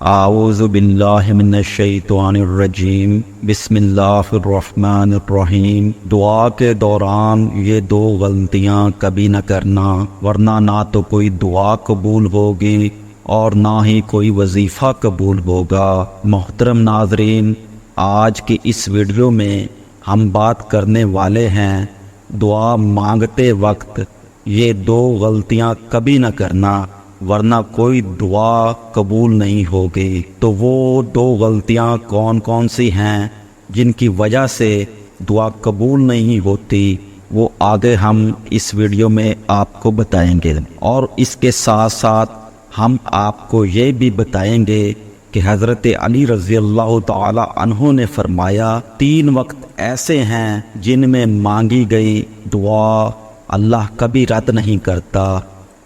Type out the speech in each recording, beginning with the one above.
اعوذ باللہ من الشیطان الرجیم بسم اللہ الرحمن الرحیم۔ دعا کے دوران یہ دو غلطیاں کبھی نہ کرنا، ورنہ نہ تو کوئی دعا قبول ہوگی اور نہ ہی کوئی وظیفہ قبول ہوگا۔ محترم ناظرین، آج کی اس ویڈیو میں ہم بات کرنے والے ہیں دعا مانگتے وقت یہ دو غلطیاں کبھی نہ کرنا، ورنہ کوئی دعا قبول نہیں ہوگی۔ تو وہ دو غلطیاں کون کون سی ہیں جن کی وجہ سے دعا قبول نہیں ہوتی، وہ آگے ہم اس ویڈیو میں آپ کو بتائیں گے، اور اس کے ساتھ ساتھ ہم آپ کو یہ بھی بتائیں گے کہ حضرت علی رضی اللہ تعالی عنہ نے فرمایا 3 وقت ایسے ہیں جن میں مانگی گئی دعا اللہ کبھی رد نہیں کرتا،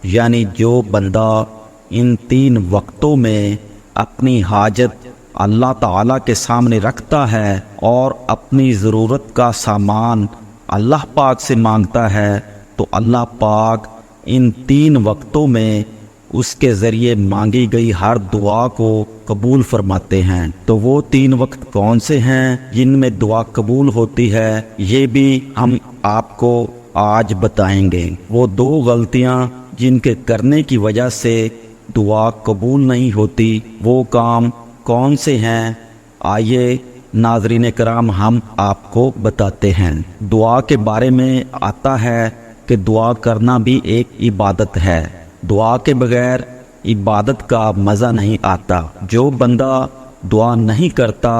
یعنی جو بندہ ان 3 وقتوں میں اپنی حاجت اللہ تعالیٰ کے سامنے رکھتا ہے اور اپنی ضرورت کا سامان اللہ پاک سے مانگتا ہے، تو اللہ پاک ان 3 وقتوں میں اس کے ذریعے مانگی گئی ہر دعا کو قبول فرماتے ہیں۔ تو وہ 3 وقت کون سے ہیں جن میں دعا قبول ہوتی ہے، یہ بھی ہم آپ کو آج بتائیں گے۔ وہ 2 غلطیاں جن کے کرنے کی وجہ سے دعا قبول نہیں ہوتی، وہ کام کون سے ہیں، آئیے ناظرین کرام ہم آپ کو بتاتے ہیں۔ دعا کے بارے میں آتا ہے کہ دعا کرنا بھی ایک عبادت ہے، دعا کے بغیر عبادت کا مزہ نہیں آتا۔ جو بندہ دعا نہیں کرتا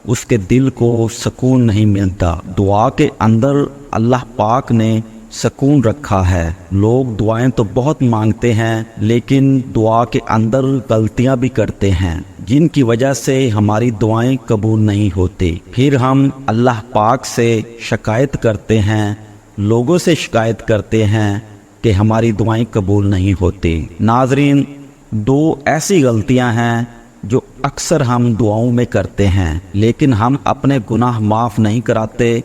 اس کے دل کو سکون نہیں ملتا۔ دعا کے اندر اللہ پاک نے سکون رکھا ہے۔ لوگ دعائیں تو بہت مانگتے ہیں لیکن دعا کے اندر غلطیاں بھی کرتے ہیں جن کی وجہ سے ہماری دعائیں قبول نہیں ہوتی۔ پھر ہم اللہ پاک سے شکایت کرتے ہیں، لوگوں سے شکایت کرتے ہیں کہ ہماری دعائیں قبول نہیں ہوتی۔ ناظرین، 2 ایسی غلطیاں ہیں جو اکثر ہم دعاؤں میں کرتے ہیں، لیکن ہم اپنے گناہ معاف نہیں کراتے۔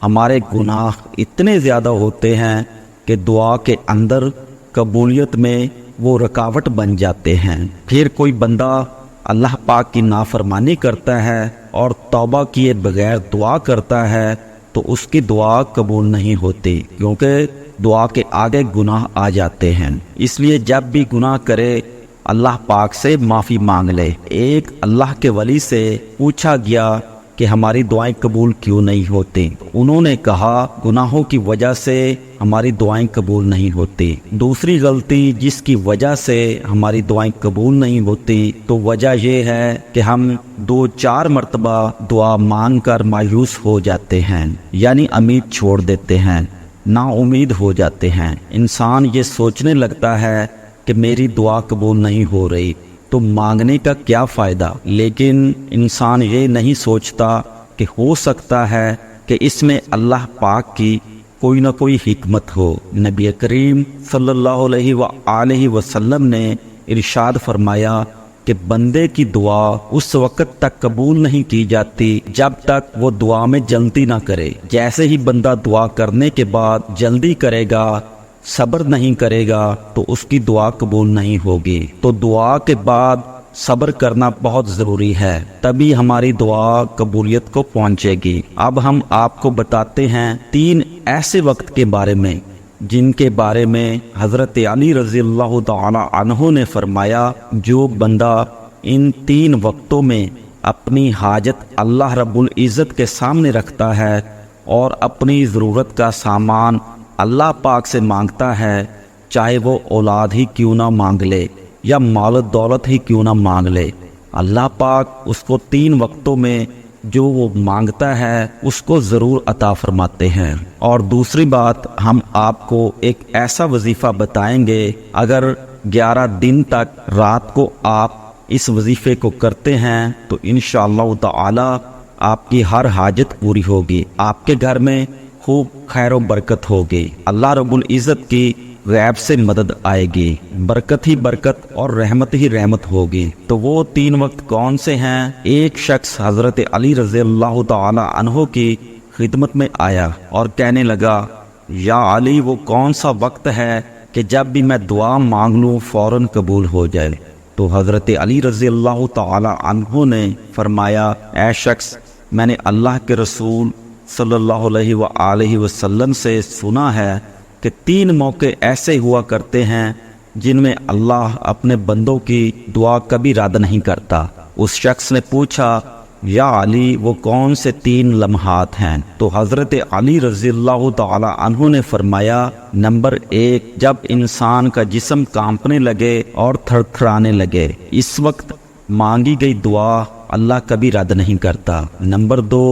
ہمارے گناہ اتنے زیادہ ہوتے ہیں کہ دعا کے اندر قبولیت میں وہ رکاوٹ بن جاتے ہیں۔ پھر کوئی بندہ اللہ پاک کی نافرمانی کرتا ہے اور توبہ کیے بغیر دعا کرتا ہے تو اس کی دعا قبول نہیں ہوتی، کیونکہ دعا کے آگے گناہ آ جاتے ہیں۔ اس لیے جب بھی گناہ کرے اللہ پاک سے معافی مانگ لے۔ ایک اللہ کے ولی سے پوچھا گیا کہ ہماری دعائیں قبول کیوں نہیں ہوتی؟ انہوں نے کہا گناہوں کی وجہ سے ہماری دعائیں قبول نہیں ہوتی۔ دوسری غلطی جس کی وجہ سے ہماری دعائیں قبول نہیں ہوتی تو وجہ یہ ہے کہ ہم 2-4 مرتبہ دعا مانگ کر مایوس ہو جاتے ہیں، یعنی امید چھوڑ دیتے ہیں، نا امید ہو جاتے ہیں۔ انسان یہ سوچنے لگتا ہے کہ میری دعا قبول نہیں ہو رہی تو مانگنے کا کیا فائدہ، لیکن انسان یہ نہیں سوچتا کہ ہو سکتا ہے کہ اس میں اللہ پاک کی کوئی نہ کوئی حکمت ہو۔ نبی کریم صلی اللہ علیہ وآلہ وسلم نے ارشاد فرمایا کہ بندے کی دعا اس وقت تک قبول نہیں کی جاتی جب تک وہ دعا میں جلدی نہ کرے۔ جیسے ہی بندہ دعا کرنے کے بعد جلدی کرے گا، صبر نہیں کرے گا، تو اس کی دعا قبول نہیں ہوگی۔ تو دعا کے بعد صبر کرنا بہت ضروری ہے، تبھی ہماری دعا قبولیت کو پہنچے گی۔ اب ہم آپ کو بتاتے ہیں 3 ایسے وقت کے بارے میں جن کے بارے میں حضرت علی رضی اللہ تعالی عنہ نے فرمایا جو بندہ ان 3 وقتوں میں اپنی حاجت اللہ رب العزت کے سامنے رکھتا ہے اور اپنی ضرورت کا سامان اللہ پاک سے مانگتا ہے، چاہے وہ اولاد ہی کیوں نہ مانگ لے یا مال و دولت ہی کیوں نہ مانگ لے، اللہ پاک اس کو 3 وقتوں میں جو وہ مانگتا ہے اس کو ضرور عطا فرماتے ہیں۔ اور دوسری بات، ہم آپ کو ایک ایسا وظیفہ بتائیں گے، اگر 11 دن تک رات کو آپ اس وظیفے کو کرتے ہیں تو انشاءاللہ تعالی آپ کی ہر حاجت پوری ہوگی، آپ کے گھر میں خوب خیر و برکت ہوگی، اللہ رب العزت کی غیب سے مدد آئے گی، برکت ہی برکت اور رحمت ہی رحمت ہوگی۔ تو وہ 3 وقت کون سے ہیں؟ ایک شخص حضرت علی رضی اللہ تعالی عنہ کی خدمت میں آیا اور کہنے لگا، یا علی، وہ کون سا وقت ہے کہ جب بھی میں دعا مانگ لوں فوراً قبول ہو جائے؟ تو حضرت علی رضی اللہ تعالی عنہ نے فرمایا، اے شخص، میں نے اللہ کے رسول صلی اللہ علیہ وآلہ وسلم سے سنا ہے کہ 3 موقع ایسے ہوا کرتے ہیں جن میں اللہ اپنے بندوں کی دعا کبھی رد نہیں کرتا۔ اس شخص نے پوچھا، یا علی، وہ کون سے 3 لمحات ہیں؟ تو حضرت علی رضی اللہ تعالی عنہ نے فرمایا، نمبر 1، جب انسان کا جسم کانپنے لگے اور تھر تھرانے لگے، اس وقت مانگی گئی دعا اللہ کبھی رد نہیں کرتا۔ نمبر 2،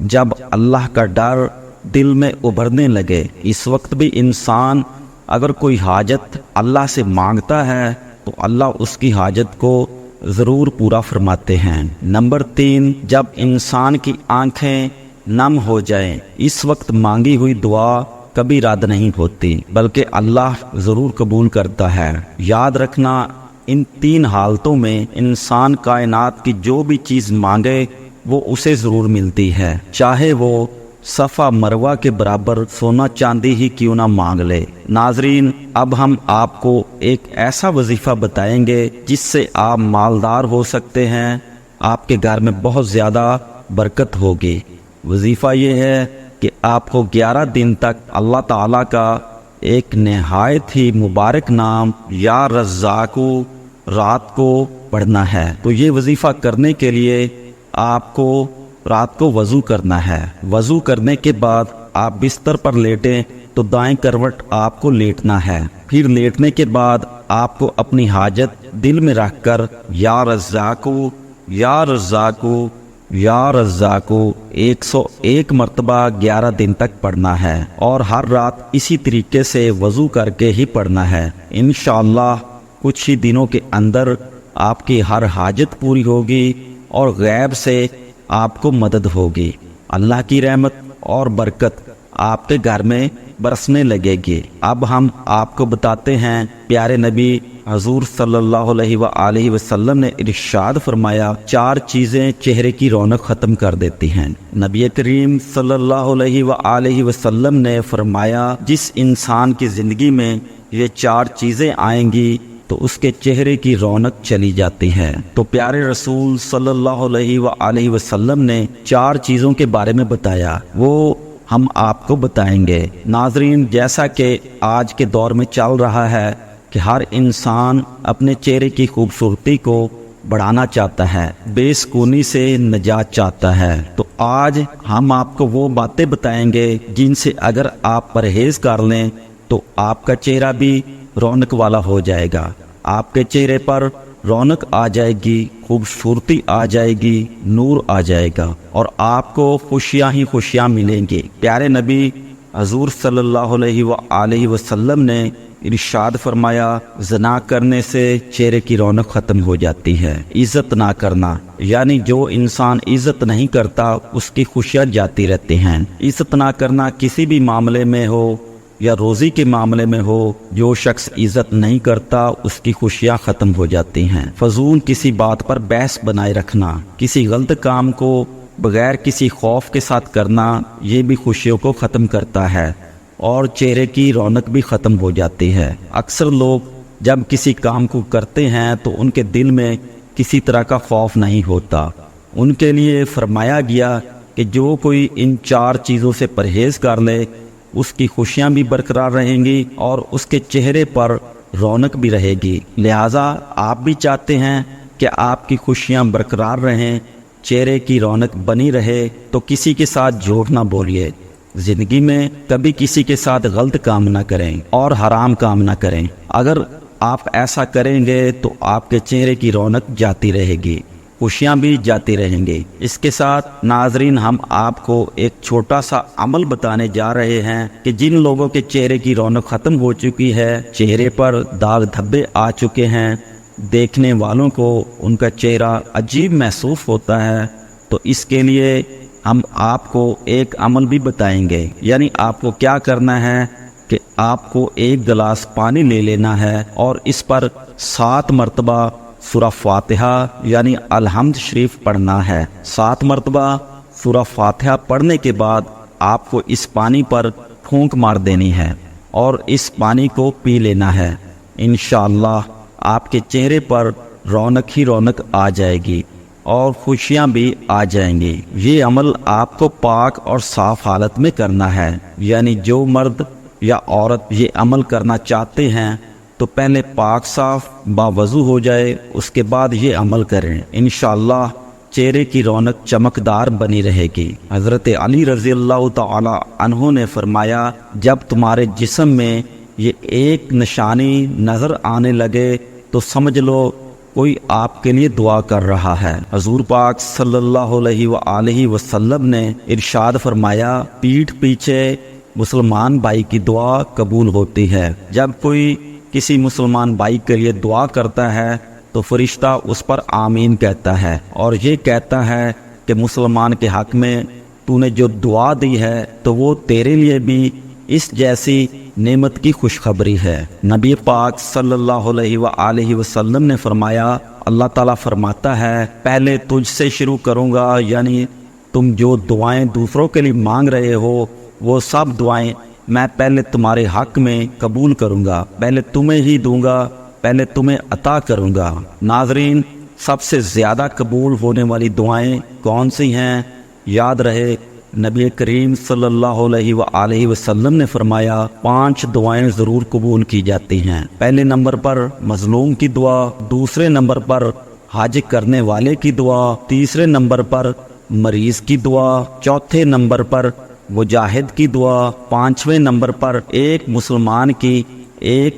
جب اللہ کا ڈر دل میں ابھرنے لگے، اس وقت بھی انسان اگر کوئی حاجت اللہ سے مانگتا ہے تو اللہ اس کی حاجت کو ضرور پورا فرماتے ہیں۔ نمبر 3، جب انسان کی آنکھیں نم ہو جائیں، اس وقت مانگی ہوئی دعا کبھی رد نہیں ہوتی بلکہ اللہ ضرور قبول کرتا ہے۔ یاد رکھنا، ان 3 حالتوں میں انسان کائنات کی جو بھی چیز مانگے وہ اسے ضرور ملتی ہے، چاہے وہ صفا مروہ کے برابر سونا چاندی ہی کیوں نہ مانگ لے۔ ناظرین، اب ہم آپ کو ایک ایسا وظیفہ بتائیں گے جس سے آپ مالدار ہو سکتے ہیں، آپ کے گھر میں بہت زیادہ برکت ہوگی۔ وظیفہ یہ ہے کہ آپ کو 11 دن تک اللہ تعالیٰ کا ایک نہایت ہی مبارک نام یا رزاقو رات کو پڑھنا ہے۔ تو یہ وظیفہ کرنے کے لیے آپ کو رات کو وضو کرنا ہے۔ وضو کرنے کے بعد آپ بستر پر لیٹیں تو دائیں کروٹ آپ کو لیٹنا ہے۔ پھر لیٹنے کے بعد آپ کو اپنی حاجت دل میں رکھ کر یا رزاقو یا رزاقو یا رزاقو 101 مرتبہ 11 دن تک پڑھنا ہے، اور ہر رات اسی طریقے سے وضو کر کے ہی پڑھنا ہے۔ انشاءاللہ کچھ ہی دنوں کے اندر آپ کی ہر حاجت پوری ہوگی اور غیب سے آپ کو مدد ہوگی۔ اللہ کی رحمت اور برکت آپ کے گھر میں برسنے لگے گی۔ اب ہم آپ کو بتاتے ہیں، پیارے نبی حضور صلی اللہ علیہ وآلہ وسلم نے ارشاد فرمایا، 4 چیزیں چہرے کی رونق ختم کر دیتی ہیں۔ نبی کریم صلی اللہ علیہ وآلہ وسلم نے فرمایا، جس انسان کی زندگی میں یہ 4 چیزیں آئیں گی تو اس کے چہرے کی رونق چلی جاتی ہے۔ تو پیارے رسول صلی اللہ علیہ وآلہ وسلم نے 4 چیزوں کے بارے میں بتایا، وہ ہم آپ کو بتائیں گے۔ ناظرین، جیسا کہ آج کے دور میں چل رہا ہے کہ ہر انسان اپنے چہرے کی خوبصورتی کو بڑھانا چاہتا ہے، بے سکونی سے نجات چاہتا ہے، تو آج ہم آپ کو وہ باتیں بتائیں گے جن سے اگر آپ پرہیز کر لیں تو آپ کا چہرہ بھی رونق والا ہو جائے گا، آپ کے چہرے پر رونق آ جائے گی، خوبصورتی آ جائے گی، نور آ جائے گا، اور آپ کو خوشیاں ہی خوشیاں ملیں گی۔ پیارے نبی حضور صلی اللہ علیہ وآلہ وسلم نے ارشاد فرمایا، زنا کرنے سے چہرے کی رونق ختم ہو جاتی ہے۔ عزت نہ کرنا، یعنی جو انسان عزت نہیں کرتا اس کی خوشیاں جاتی رہتی ہیں۔ عزت نہ کرنا کسی بھی معاملے میں ہو یا روزی کے معاملے میں ہو، جو شخص عزت نہیں کرتا اس کی خوشیاں ختم ہو جاتی ہیں۔ فضول کسی بات پر بحث بنائے رکھنا، کسی غلط کام کو بغیر کسی خوف کے ساتھ کرنا، یہ بھی خوشیوں کو ختم کرتا ہے اور چہرے کی رونق بھی ختم ہو جاتی ہے۔ اکثر لوگ جب کسی کام کو کرتے ہیں تو ان کے دل میں کسی طرح کا خوف نہیں ہوتا۔ ان کے لیے فرمایا گیا کہ جو کوئی ان 4 چیزوں سے پرہیز کر لے اس کی خوشیاں بھی برقرار رہیں گی اور اس کے چہرے پر رونق بھی رہے گی۔ لہٰذا آپ بھی چاہتے ہیں کہ آپ کی خوشیاں برقرار رہیں، چہرے کی رونق بنی رہے، تو کسی کے ساتھ جھوٹ نہ بولیے، زندگی میں کبھی کسی کے ساتھ غلط کام نہ کریں اور حرام کام نہ کریں۔ اگر آپ ایسا کریں گے تو آپ کے چہرے کی رونق جاتی رہے گی، خوشیاں بھی جاتی رہیں گی۔ اس کے ساتھ ناظرین، ہم آپ کو ایک چھوٹا سا عمل بتانے جا رہے ہیں کہ جن لوگوں کے چہرے کی رونق ختم ہو چکی ہے، چہرے پر داغ دھبے آ چکے ہیں، دیکھنے والوں کو ان کا چہرہ عجیب محسوس ہوتا ہے، تو اس کے لیے ہم آپ کو ایک عمل بھی بتائیں گے۔ یعنی آپ کو کیا کرنا ہے کہ آپ کو 1 گلاس پانی لے لینا ہے اور اس پر 7 مرتبہ سورہ فاتحہ یعنی الحمد شریف پڑھنا ہے۔ 7 مرتبہ سورہ فاتحہ پڑھنے کے بعد آپ کو اس پانی پر پھونک مار دینی ہے اور اس پانی کو پی لینا ہے۔ انشاءاللہ آپ کے چہرے پر رونق ہی رونق آ جائے گی اور خوشیاں بھی آ جائیں گی۔ یہ عمل آپ کو پاک اور صاف حالت میں کرنا ہے، یعنی جو مرد یا عورت یہ عمل کرنا چاہتے ہیں تو پہلے پاک صاف باوضو ہو جائے، اس کے بعد یہ عمل کریں، انشاءاللہ چہرے کی رونق چمکدار بنی رہے گی۔ حضرت علی رضی اللہ تعالی عنہ نے فرمایا، جب تمہارے جسم میں یہ ایک نشانی نظر آنے لگے تو سمجھ لو کوئی آپ کے لیے دعا کر رہا ہے۔ حضور پاک صلی اللہ علیہ وآلہ وسلم نے ارشاد فرمایا، پیٹھ پیچھے مسلمان بھائی کی دعا قبول ہوتی ہے۔ جب کوئی کسی مسلمان بھائی کے لیے دعا کرتا ہے تو فرشتہ اس پر آمین کہتا ہے اور یہ کہتا ہے کہ مسلمان کے حق میں تو نے جو دعا دی ہے تو وہ تیرے لیے بھی اس جیسی نعمت کی خوشخبری ہے۔ نبی پاک صلی اللہ علیہ وآلہ وسلم نے فرمایا، اللہ تعالیٰ فرماتا ہے پہلے تجھ سے شروع کروں گا، یعنی تم جو دعائیں دوسروں کے لیے مانگ رہے ہو وہ سب دعائیں میں پہلے تمہارے حق میں قبول کروں گا، پہلے تمہیں ہی دوں گا، پہلے تمہیں عطا کروں گا۔ ناظرین، سب سے زیادہ قبول ہونے والی دعائیں کون سی ہیں؟ یاد رہے نبی کریم صلی اللہ علیہ وآلہ وسلم نے فرمایا 5 دعائیں ضرور قبول کی جاتی ہیں۔ پہلے نمبر پر مظلوم کی دعا، دوسرے نمبر پر حج کرنے والے کی دعا، تیسرے نمبر پر مریض کی دعا، چوتھے نمبر پر مجاہد کی دعا، 5ویں نمبر پر ایک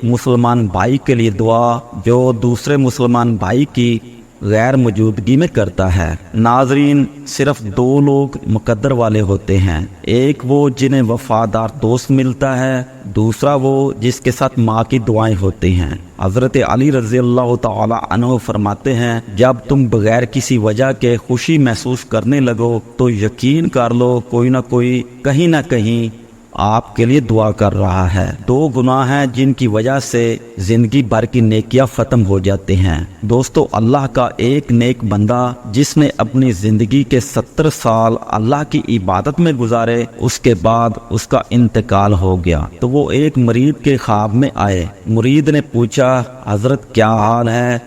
مسلمان بھائی کے لیے دعا جو دوسرے مسلمان بھائی کی غیر موجودگی میں کرتا ہے۔ ناظرین، صرف 2 لوگ مقدر والے ہوتے ہیں، ایک وہ جنہیں وفادار دوست ملتا ہے، دوسرا وہ جس کے ساتھ ماں کی دعائیں ہوتی ہیں۔ حضرت علی رضی اللہ تعالی عنہ فرماتے ہیں، جب تم بغیر کسی وجہ کے خوشی محسوس کرنے لگو تو یقین کر لو کوئی نہ کوئی کہیں نہ کہیں آپ کے لیے دعا کر رہا ہے۔ 2 گناہ ہیں جن کی وجہ سے زندگی بھر کی نیکیاں ختم ہو جاتے ہیں۔ دوستو، اللہ کا ایک نیک بندہ جس نے اپنی زندگی کے 70 سال اللہ کی عبادت میں گزارے، اس کے بعد اس کا انتقال ہو گیا تو وہ ایک مرید کے خواب میں آئے۔ مرید نے پوچھا، حضرت کیا حال ہے؟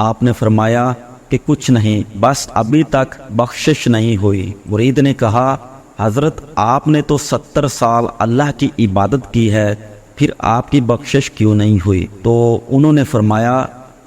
آپ نے فرمایا کہ کچھ نہیں، بس ابھی تک بخشش نہیں ہوئی۔ مرید نے کہا، حضرت آپ نے تو 70 سال اللہ کی عبادت کی ہے، پھر آپ کی بخشش کیوں نہیں ہوئی؟ تو انہوں نے فرمایا،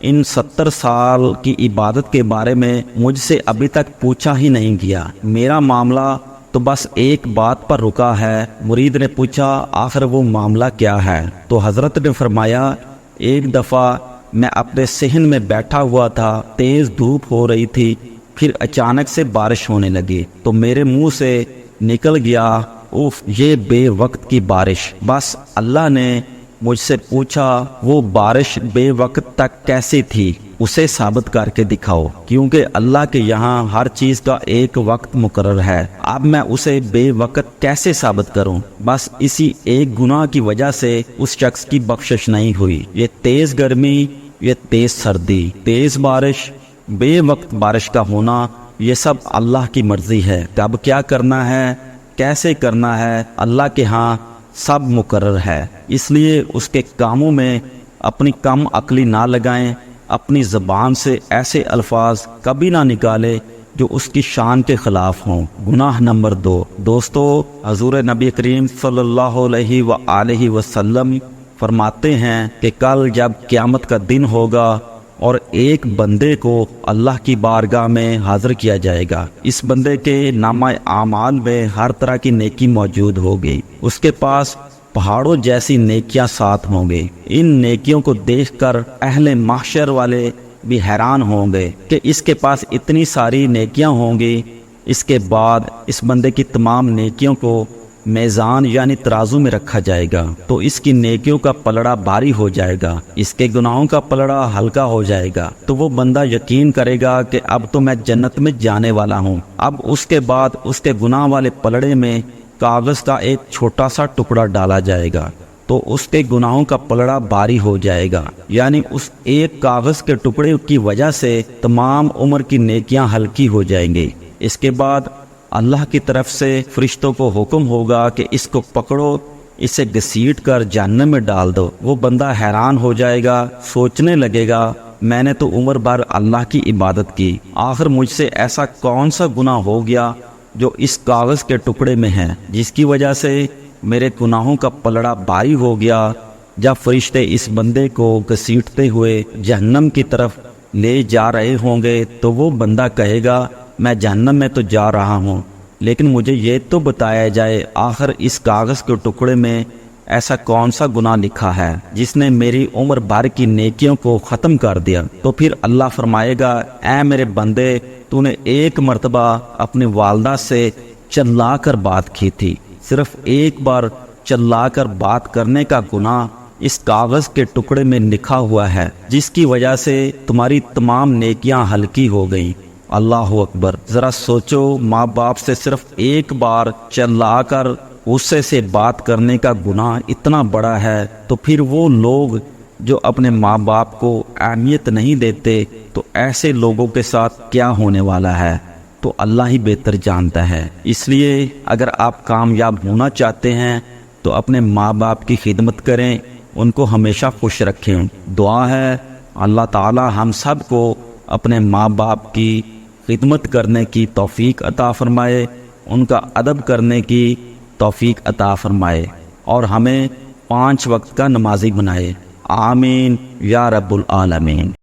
ان 70 سال کی عبادت کے بارے میں مجھ سے ابھی تک پوچھا ہی نہیں گیا، میرا معاملہ تو بس ایک بات پر رکا ہے۔ مرید نے پوچھا، آخر وہ معاملہ کیا ہے؟ تو حضرت نے فرمایا، ایک دفعہ میں اپنے صحن میں بیٹھا ہوا تھا، تیز دھوپ ہو رہی تھی، پھر اچانک سے بارش ہونے لگی تو میرے منہ سے نکل گیا، اوف یہ بے وقت کی بارش۔ بس اللہ نے مجھ سے پوچھا، وہ بارش بے وقت تک کیسی تھی؟ اسے ثابت کر کے دکھاؤ، کیونکہ اللہ کے یہاں ہر چیز کا ایک وقت مقرر ہے۔ اب میں اسے بے وقت کیسے ثابت کروں؟ بس اسی ایک گناہ کی وجہ سے اس شخص کی بخشش نہیں ہوئی۔ یہ تیز گرمی، یہ تیز سردی، تیز بارش، بے وقت بارش کا ہونا، یہ سب اللہ کی مرضی ہے۔ کب کیا کرنا ہے، کیسے کرنا ہے، اللہ کے ہاں سب مقرر ہے۔ اس لیے اس کے کاموں میں اپنی کم عقلی نہ لگائیں، اپنی زبان سے ایسے الفاظ کبھی نہ نکالے جو اس کی شان کے خلاف ہوں۔ گناہ نمبر 2، دوستو، حضور نبی کریم صلی اللہ علیہ وآلہ وسلم فرماتے ہیں کہ کل جب قیامت کا دن ہوگا اور ایک بندے کو اللہ کی بارگاہ میں حاضر کیا جائے گا، اس بندے کے نامہ اعمال میں ہر طرح کی نیکی موجود ہوگی، اس کے پاس پہاڑوں جیسی نیکیاں ساتھ ہوں گے۔ ان نیکیوں کو دیکھ کر اہل محشر والے بھی حیران ہوں گے کہ اس کے پاس اتنی ساری نیکیاں ہوں گی۔ اس کے بعد اس بندے کی تمام نیکیوں کو میزان یعنی ترازو میں رکھا جائے گا تو اس کی نیکیوں کا پلڑا بھاری ہو جائے گا، اس کے گناہوں کا پلڑا ہلکا ہو جائے گا، تو وہ بندہ یقین کرے گا کہ اب تو میں جنت میں جانے والا ہوں۔ اب اس کے بعد اس کے گناہ والے پلڑے میں کاغذ کا ایک چھوٹا سا ٹکڑا ڈالا جائے گا تو اس کے گناہوں کا پلڑا بھاری ہو جائے گا، یعنی اس ایک کاغذ کے ٹکڑے کی وجہ سے تمام عمر کی نیکیاں ہلکی ہو جائیں گی۔ اس کے بعد اللہ کی طرف سے فرشتوں کو حکم ہوگا کہ اس کو پکڑو، اسے گھسیٹ کر جہنم میں ڈال دو۔ وہ بندہ حیران ہو جائے گا، سوچنے لگے گا میں نے تو عمر بھر اللہ کی عبادت کی، آخر مجھ سے ایسا کون سا گناہ ہو گیا جو اس کاغذ کے ٹکڑے میں ہے، جس کی وجہ سے میرے گناہوں کا پلڑا بھاری ہو گیا۔ جب فرشتے اس بندے کو گھسیٹتے ہوئے جہنم کی طرف لے جا رہے ہوں گے تو وہ بندہ کہے گا میں جہنم میں تو جا رہا ہوں، لیکن مجھے یہ تو بتایا جائے آخر اس کاغذ کے ٹکڑے میں ایسا کون سا گناہ لکھا ہے جس نے میری عمر بھر کی نیکیوں کو ختم کر دیا۔ تو پھر اللہ فرمائے گا اے میرے بندے، تو نے ایک مرتبہ اپنی والدہ سے چلا کر بات کی تھی، صرف ایک بار چلا کر بات کرنے کا گناہ اس کاغذ کے ٹکڑے میں لکھا ہوا ہے، جس کی وجہ سے تمہاری تمام نیکیاں ہلکی ہو گئیں۔ اللہ اکبر! ذرا سوچو، ماں باپ سے صرف ایک بار چلا کر غصے سے بات کرنے کا گناہ اتنا بڑا ہے، تو پھر وہ لوگ جو اپنے ماں باپ کو اہمیت نہیں دیتے، تو ایسے لوگوں کے ساتھ کیا ہونے والا ہے تو اللہ ہی بہتر جانتا ہے۔ اس لیے اگر آپ کامیاب ہونا چاہتے ہیں تو اپنے ماں باپ کی خدمت کریں، ان کو ہمیشہ خوش رکھیں۔ دعا ہے اللہ تعالی ہم سب کو اپنے ماں باپ کی خدمت کرنے کی توفیق عطا فرمائے، ان کا ادب کرنے کی توفیق عطا فرمائے، اور ہمیں 5 وقت کا نمازی بنائے۔ آمین یا رب العالمین۔